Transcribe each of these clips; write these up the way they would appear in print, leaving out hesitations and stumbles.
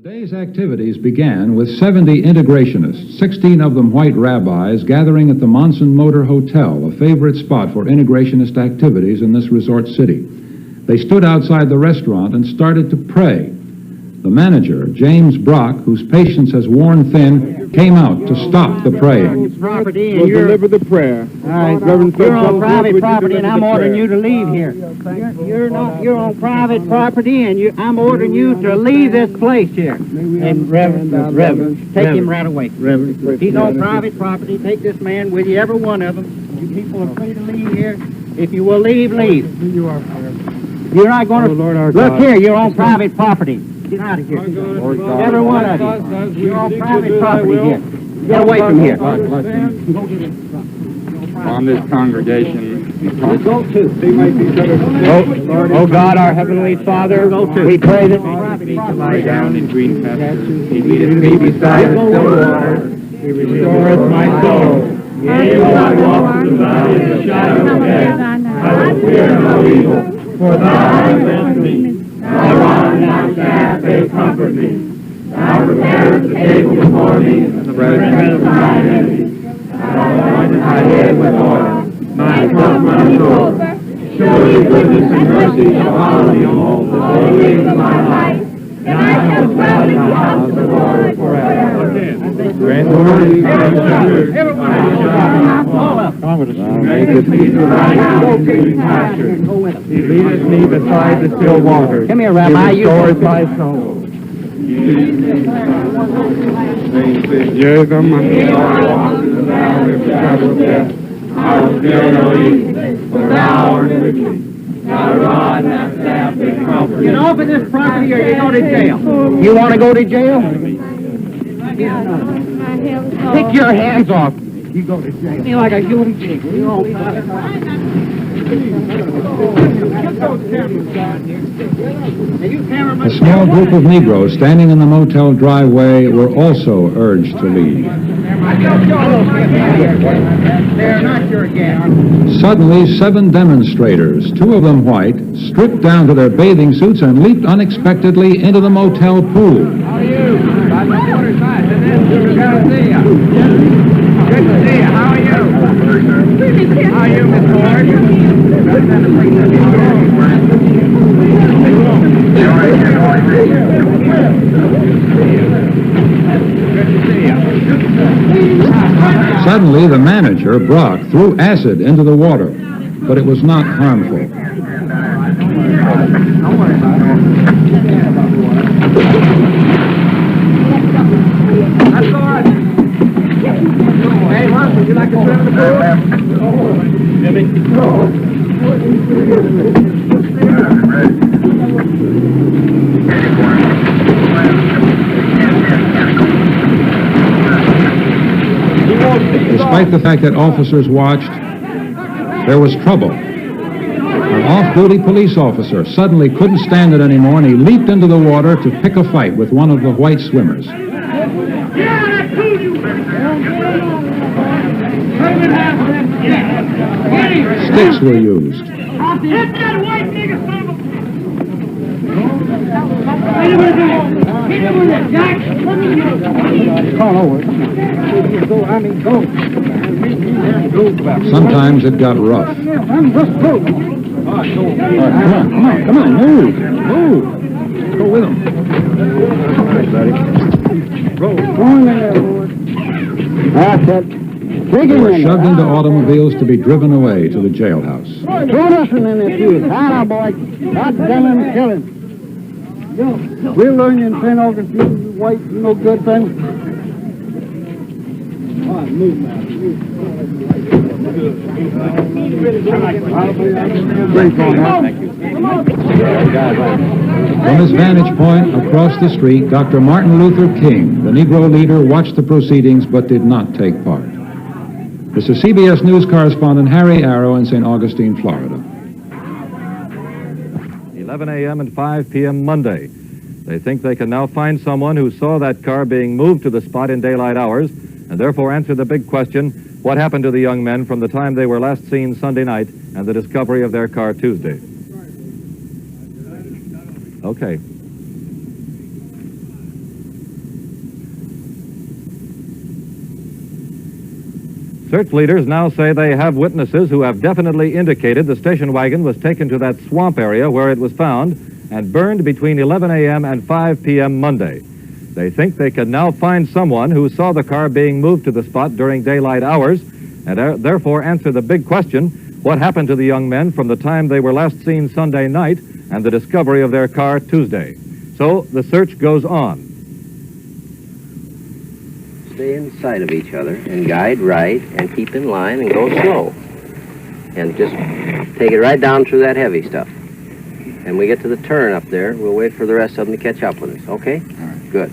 Today's activities began with 70 integrationists, 16 of them white rabbis, gathering at the Monson Motor Hotel, a favorite spot for integrationist activities in this resort city. They stood outside the restaurant and started to pray. The manager, James Brock, whose patience has worn thin, came out to stop the praying. Property and you're deliver the prayer. all right, you're on private property, and I'm ordering you to leave here. You're on private property, and I'm ordering you to leave this place here. And Reverend, take him right away. He's on private property. Take this man with you, every one of them. You people are free to leave here. If you will leave, leave. You're not going to. Look here, you're on private property. Get out of here. Every one of you. You're on private property here. Get away from here. On this congregation. Go to. Oh God, our Heavenly Father, we pray that He lie down in green pastures. He leadeth me beside the still waters. He restoreth my soul. Yea, though I walk through the valley of the shadow of death, I will fear no evil, for Thou art with me. Thy rod and Thy staff, they comfort me. Thou preparest the table before me, and the bread of mine enemies. Thou anointest my head with oil, my cup runneth over. Surely goodness and mercy shall follow me all the days of my life, and I shall dwell in the house of the Lord forever. Grant glory and shepherd, my shepherd, maketh me to lie down in green pastures. He leadeth me beside the still waters. Come here, Rabbi. He restores my soul. Yea, though I walk through the valley of the shadow of death, I will fear no evil, for Thou art with me. Thy rod and Thy staff, they comfort me. Get off of this property or you go to jail. You want to go to jail? Take your hands off. You go to jail. Feel like a human being. You're on private property. A small group of Negroes standing in the motel driveway were also urged to leave. They're not your guests. Suddenly, 7 demonstrators, 2 of them white, stripped down to their bathing suits and leaped unexpectedly into the motel pool. How are you? I'm the water side. Good to see you. Good to see you. How are you? How are you, Miss Ford? Suddenly, the manager, Brock, threw acid into the water, but it was not harmful. That's all right. Hey, Mark, would you like to swim in the pool? Despite the fact that officers watched, there was trouble. An off-duty police officer suddenly couldn't stand it anymore, and he leaped into the water to pick a fight with one of the white swimmers. Sticks were used. Sometimes it got rough. Come on, move. Go with him. That's it. They were shoved into automobiles to be driven away to the jailhouse. Throw nothing in this fuse. Now, boy. God damn him, kill him. We'll learn you in St. Augustine, you white, no good thing. All right, move now. From his vantage point across the street, Dr. Martin Luther King, the Negro leader, watched the proceedings but did not take part. This is CBS News correspondent Harry Arrow in St. Augustine, Florida. 11 a.m. and 5 p.m. Monday. They think they can now find someone who saw that car being moved to the spot in daylight hours and therefore answer the big question, what happened to the young men from the time they were last seen Sunday night and the discovery of their car Tuesday? Okay. search leaders now say they have witnesses who have definitely indicated the station wagon was taken to that swamp area where it was found and burned between 11 a.m. and 5 p.m. Monday. They think they can now find someone who saw the car being moved to the spot during daylight hours and therefore answer the big question, what happened to the young men from the time they were last seen Sunday night and the discovery of their car Tuesday. So the search goes on. Stay in sight of each other and guide right and keep in line and go slow. And just take it right down through that heavy stuff. And we get to the turn up there, we'll wait for the rest of them to catch up with us, okay? All right. Good.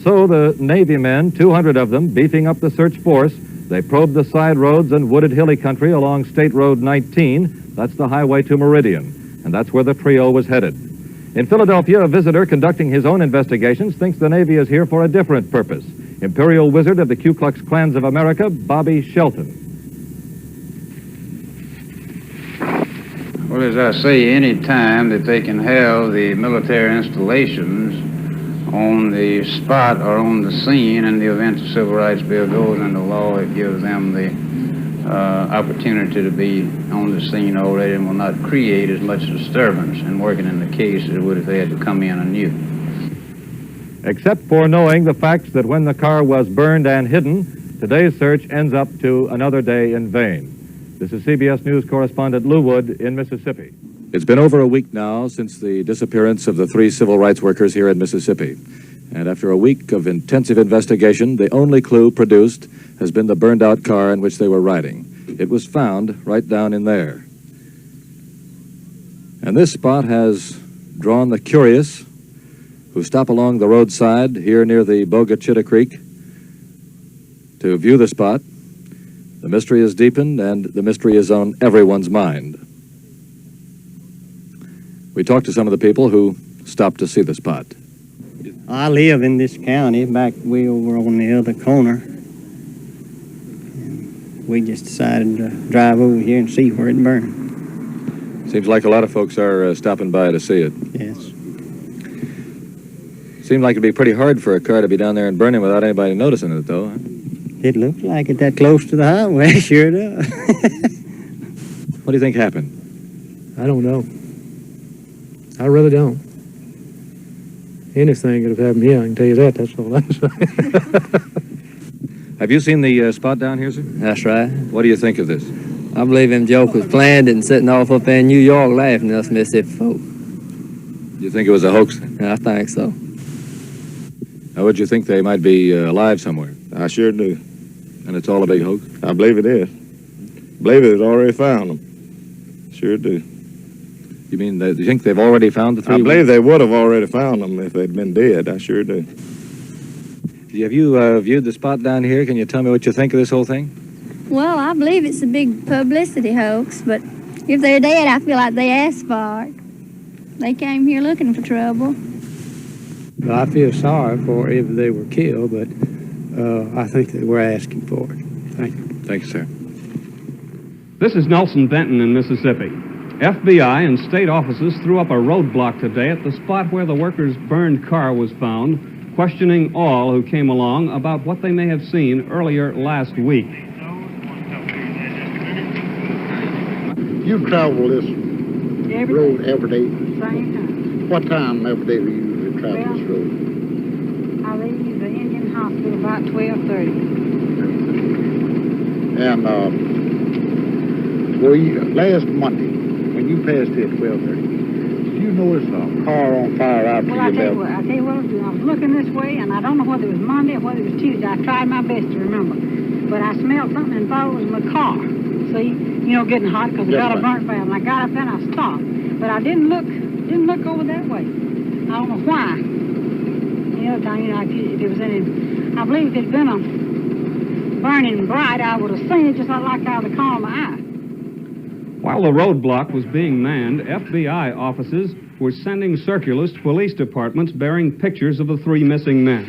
So the Navy men, 200 of them, beefing up the search force, they probed the side roads and wooded hilly country along State Road 19. That's the highway to Meridian, and that's where the trio was headed. In Philadelphia, a visitor conducting his own investigations thinks the Navy is here for a different purpose. Imperial Wizard of the Ku Klux Klans of America, Bobby Shelton. Well, as I say, any time that they can have the military installations on the spot or on the scene in the event the Civil Rights Bill goes into law, it gives them the opportunity to be on the scene already and will not create as much disturbance in working in the case as it would if they had to come in anew. Except for knowing the facts that when the car was burned and hidden, today's search ends up to another day in vain. This is CBS News correspondent Lou Wood in Mississippi. It's been over a week now since the disappearance of the 3 civil rights workers here in Mississippi. And after a week of intensive investigation, the only clue produced has been the burned-out car in which they were riding. It was found right down in there. And this spot has drawn the curious who stop along the roadside here near the Bogachita Creek to view the spot. The mystery is deepened, and the mystery is on everyone's mind. We talked to some of the people who stopped to see the spot. I live in this county, back way over on the other corner. We just decided to drive over here and see where it burned. Seems like a lot of folks are stopping by to see it. Yes. Seemed like it'd be pretty hard for a car to be down there and burning without anybody noticing it, though. Huh? It looks like it that close to the highway, sure does. What do you think happened? I don't know. I really don't. Anything could have happened here, I can tell you that, that's all I'm saying. Have you seen the spot down here, sir? That's right. What do you think of this? I believe them jokers planned it and sitting off up there in New York laughing at us Mississippi folk. You think it was a hoax? I think so. How would you think they might be alive somewhere? I sure do. And it's all a big hoax? I believe it is. Believe it has already found them. Sure do. You mean, do you think they've already found the 3? I believe they would have already found them if they'd been dead. I sure do. Have you viewed the spot down here? Can you tell me what you think of this whole thing? Well, I believe it's a big publicity hoax, but if they're dead, I feel like they asked for it. They came here looking for trouble. Well, I feel sorry for if they were killed, but I think they were asking for it. Thank you. Thank you, sir. This is Nelson Benton in Mississippi. FBI and state offices threw up a roadblock today at the spot where the workers' burned car was found, questioning all who came along about what they may have seen earlier last week. You travel this road every day? Same time. What time every day do you usually travel this road? I leave the Indian Hospital about 12:30. And last Monday, when you passed here at 12:30, did you notice a car on fire out to your left? I tell you what I was doing. I was looking this way, and I don't know whether it was Monday or whether it was Tuesday. I tried my best to remember. But I smelled something and thought it was my car. See, getting hot because I got a burnt valve, and I got up there and I stopped. But I didn't look over that way. I don't know why. The other time, if there was any, I believe if it had been a burning bright, I would have seen it just like out of the corner of my eye. While the roadblock was being manned, FBI officers were sending circulars to police departments bearing pictures of the 3 missing men.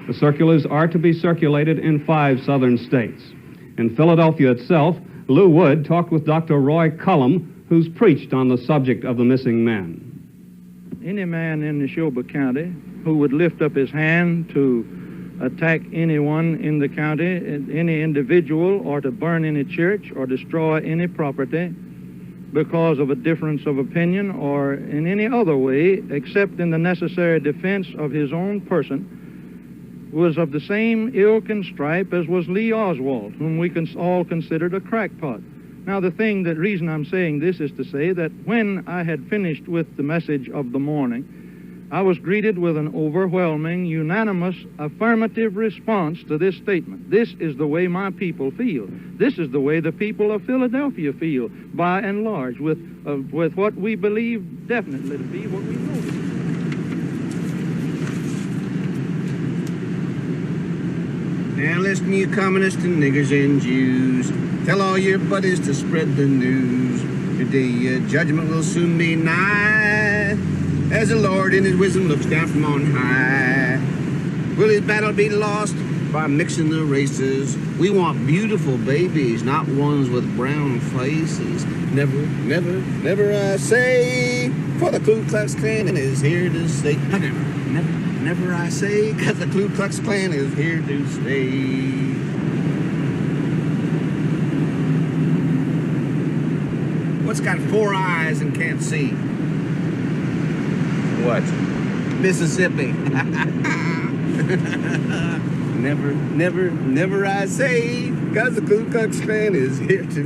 The circulars are to be circulated in 5 southern states. In Philadelphia itself, Lou Wood talked with Dr. Roy Cullum, who's preached on the subject of the missing men. Any man in Neshoba County who would lift up his hand to attack anyone in the county, any individual, or to burn any church or destroy any property because of a difference of opinion or in any other way except in the necessary defense of his own person, was of the same ilk and stripe as was Lee Oswald, whom we all considered a crackpot. Now, the reason I'm saying this is to say that when I had finished with the message of the morning, I was greeted with an overwhelming, unanimous, affirmative response to this statement. This is the way my people feel. This is the way the people of Philadelphia feel, by and large, with what we believe definitely to be what we know to be. Now listen, you communists and niggers and Jews, tell all your buddies to spread the news. Today judgment will soon be nigh, as the Lord in his wisdom looks down from on high. Will his battle be lost by mixing the races? We want beautiful babies, not ones with brown faces. Never, never, never I say, for the Ku Klux Klan is here to stay. Never, never, never I say, because the Ku Klux Klan is here to stay. What's got 4 eyes and can't see? What? Mississippi. Never, never, never I say, 'cause the Ku Klux Klan is here to